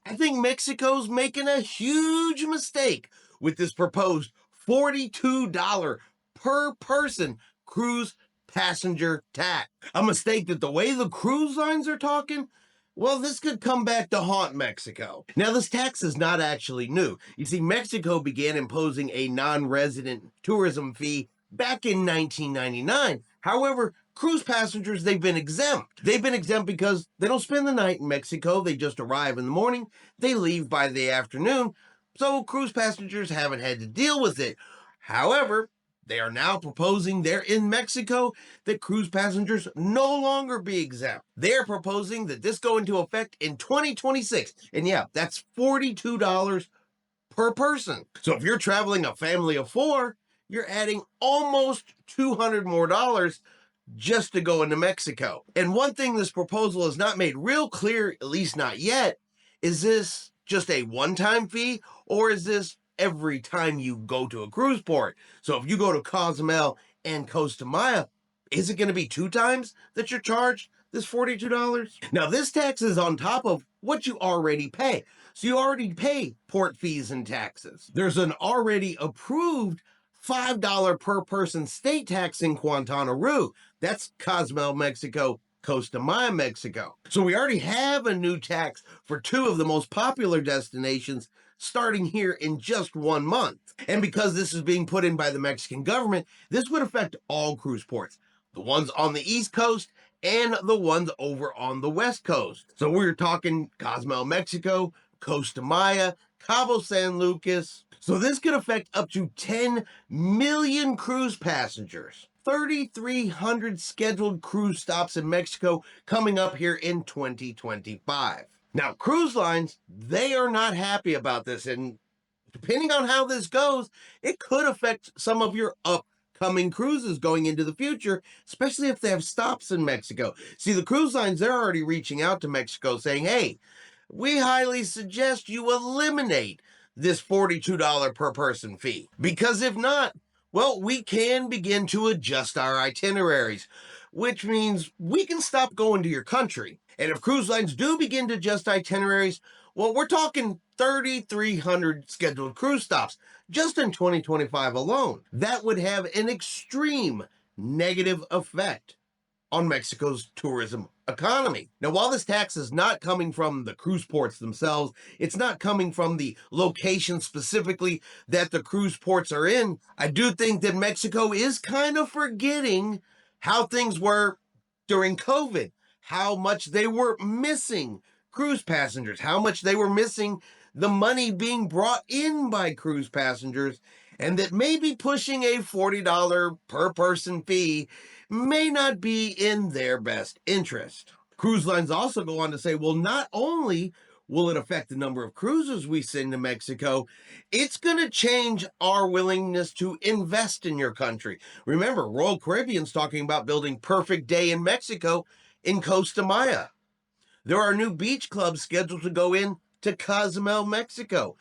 I think Mexico's making a huge mistake with this proposed $42 per person cruise passenger tax. A mistake that the way the cruise lines are talking, well, this could come back to haunt Mexico. Now, this tax is not actually new. You see, Mexico began imposing a non-resident tourism fee back in 1999. However, cruise passengers, they've been exempt. They've been exempt because they don't spend the night in Mexico. They just arrive in the morning. They leave by the afternoon. So cruise passengers haven't had to deal with it. However, they are now proposing there in Mexico that cruise passengers no longer be exempt. They're proposing that this go into effect in 2026. And yeah, that's $42 per person. So if you're traveling a family of four, you're adding almost $200 more just to go into Mexico. And one thing this proposal has not made real clear, at least not yet, is this just a one-time fee, or is this every time you go to a cruise port? So if you go to Cozumel and Costa Maya, is it going to be 2 times that you're charged this $42? Now, this tax is on top of what you already pay. So you already pay port fees and taxes. There's an already approved $5 per person state tax in Quintana Roo. That's Cozumel, Mexico, Costa Maya, Mexico. So we already have a new tax for 2 of the most popular destinations starting here in just 1 month. And because this is being put in by the Mexican government, this would affect all cruise ports, the ones on the East Coast and the ones over on the West Coast. So we're talking Cozumel, Mexico, Costa Maya, Cabo San Lucas. So this could affect up to 10 million cruise passengers. 3,300 scheduled cruise stops in Mexico coming up here in 2025. Now, cruise lines, they are not happy about this, and depending on how this goes, it could affect some of your upcoming cruises going into the future, especially if they have stops in Mexico. See, the cruise lines, they're already reaching out to Mexico saying, hey, we highly suggest you eliminate this $42 per person fee. Because if not, well, we can begin to adjust our itineraries, which means we can stop going to your country. And if cruise lines do begin to adjust itineraries, well, we're talking 3,300 scheduled cruise stops just in 2025 alone. That would have an extreme negative effect on Mexico's tourism economy. Now, while this tax is not coming from the cruise ports themselves, it's not coming from the location specifically that the cruise ports are in, I do think that Mexico is kind of forgetting how things were during COVID, how much they were missing cruise passengers, how much they were missing the money being brought in by cruise passengers, and that maybe pushing a $40 per person fee may not be in their best interest. Cruise lines also go on to say, well, not only will it affect the number of cruises we send to Mexico, it's going to change our willingness to invest in your country. Remember, Royal Caribbean's talking about building Perfect Day in Mexico in Costa Maya. There are new beach clubs scheduled to go in to Cozumel, Mexico.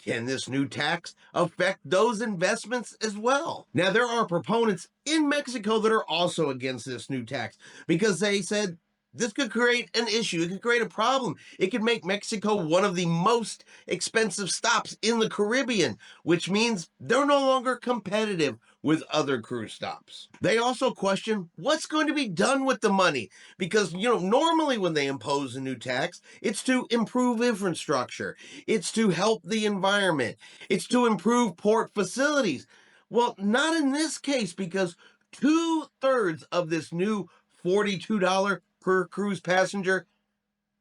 Can this new tax affect those investments as well? Now, there are proponents in Mexico that are also against this new tax because they said this could create an issue. It could create a problem. It could make Mexico one of the most expensive stops in the Caribbean, which means they're no longer competitive with other cruise stops. They also question what's going to be done with the money because, normally when they impose a new tax, it's to improve infrastructure. It's to help the environment. It's to improve port facilities. Well, not in this case because 2/3 of this new $42 per cruise passenger,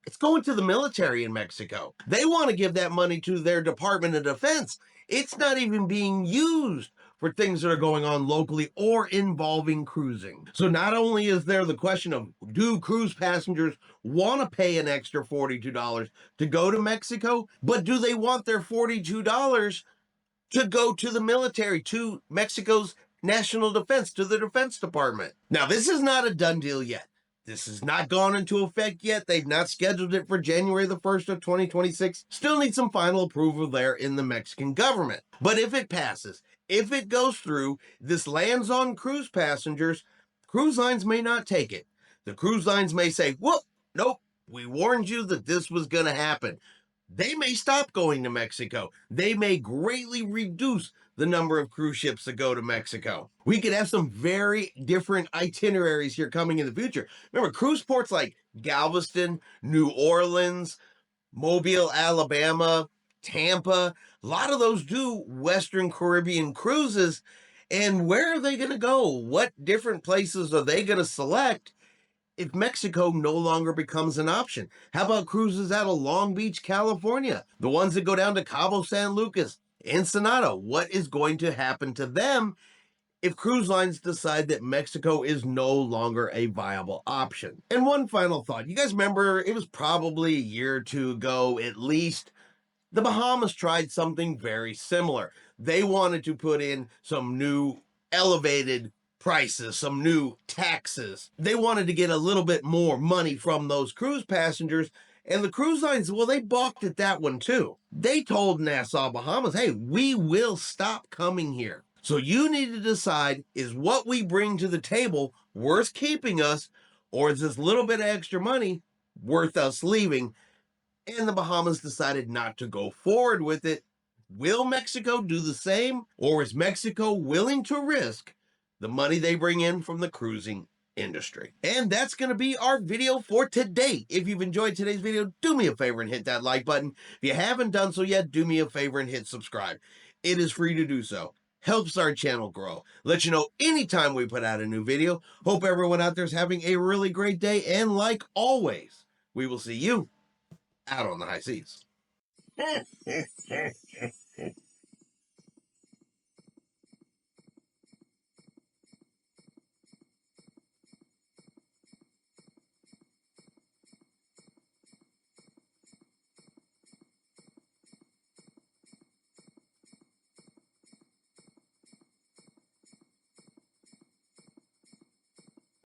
it's going to the military in Mexico. They want to give that money to their Department of Defense. It's not even being used for things that are going on locally or involving cruising. So not only is there the question of, do cruise passengers want to pay an extra $42 to go to Mexico, but do they want their $42 to go to the military, to Mexico's national defense, to the Defense Department? Now, this is not a done deal yet. This has not gone into effect yet. They've not scheduled it for January the 1st of 2026. Still need some final approval there in the Mexican government. But if it passes, if it goes through, this lands on cruise passengers, cruise lines may not take it. The cruise lines may say, whoop, nope, we warned you that this was going to happen. they may stop going to Mexico. They may greatly reduce the number of cruise ships that go to Mexico. We could have some very different itineraries here coming in the future. Remember, cruise ports like Galveston, New Orleans, Mobile, Alabama, Tampa, a lot of those do Western Caribbean cruises. And where are they going to go? What different places are they going to select if Mexico no longer becomes an option? How about cruises out of Long Beach, California? The ones that go down to Cabo San Lucas, Ensenada. What is going to happen to them if cruise lines decide that Mexico is no longer a viable option? And one final thought. You guys remember it was probably a year or two ago at least, the Bahamas tried something very similar. They wanted to put in some new elevated prices, some new taxes. They wanted to get a little bit more money from those cruise passengers. And the cruise lines, well, they balked at that one too. They told Nassau, Bahamas, hey, we will stop coming here. So you need to decide, is what we bring to the table worth keeping us, or is this little bit of extra money worth us leaving? And the Bahamas decided not to go forward with it. Will Mexico do the same, or is Mexico willing to risk the money they bring in from the cruising industry? And that's going to be our video for today. If you've enjoyed today's video, do me a favor and hit that like button. If you haven't done so yet, do me a favor and hit subscribe. It is free to do so. Helps our channel grow. Let you know anytime we put out a new video. Hope everyone out there is having a really great day. And like always, we will see you out on the high seas.